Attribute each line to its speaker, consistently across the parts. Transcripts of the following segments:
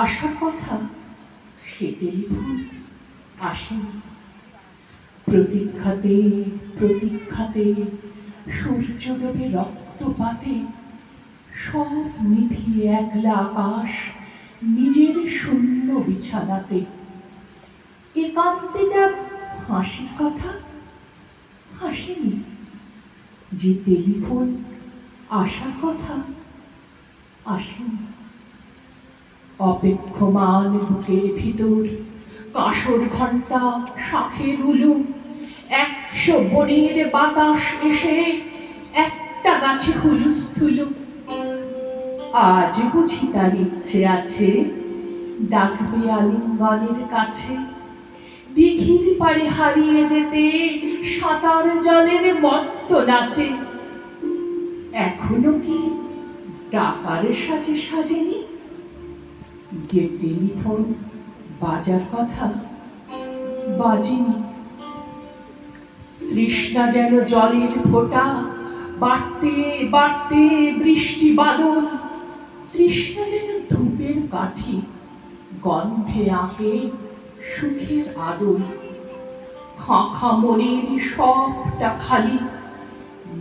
Speaker 1: আসার কথা সে টেলিফোন আসেনি। প্রতীক্ষাতে প্রতীক্ষাতে সূর্য ডোবে রক্তপাতে সব নিভিয়ে একলা আকাশ নিজের শূন্য বিছানাতে। একান্তে যা হাসির কথা হাসেনি, যে টেলিফোন আসার কথা আসেনি। অপেক্ষমান বুকের ভিতর কাঁসর ঘণ্টা শাঁখের উলু, 100 বনের বাতাস এসে একটা গাছে হুলুস্থুলু। আজ বুঝি তার ইচ্ছে আছে ডাকবে আলিঙ্গনের কাছে, দিঘির পাড়ে হারিয়ে যেতে সাঁতার জলের মত্ত নাচে। এখনো কি ডাকার সাজে সাজেনি, যে টেলিফোন বাজার কথা বাজেনি। তৃষ্ণা যেন জলের ফোঁটা বাড়তে বাড়তে বৃষ্টি বাদল, তৃষ্ণা যেন ধূপের কাঠি গন্ধে আঁকে সুখের আদল। খাঁখা মনের সবটা খালি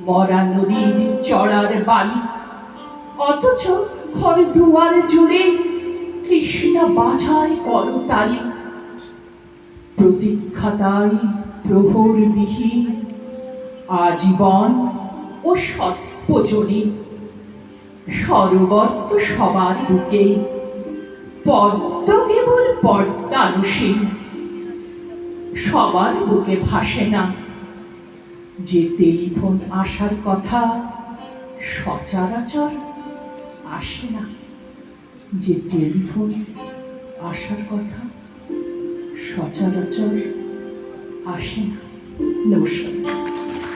Speaker 1: মরা নদীর চড়ার বালি, অথচ ঘর দুয়ার জুড়ে তৃষ্ণা বাজায় করতালি। প্রতীক্ষাতাই প্রহর বিহীন আজীবন ও সর্বজনীন। সরোবর তো সবার বুকেই, পদ্ম কেবল পদ্মানুসীন। সবার বুকে ভাসে না, যে টেলিফোন আসার কথা সচরাচর আসে না, যে টেলিফোন আসার কথা সচরাচর আসে না। নমস্কার।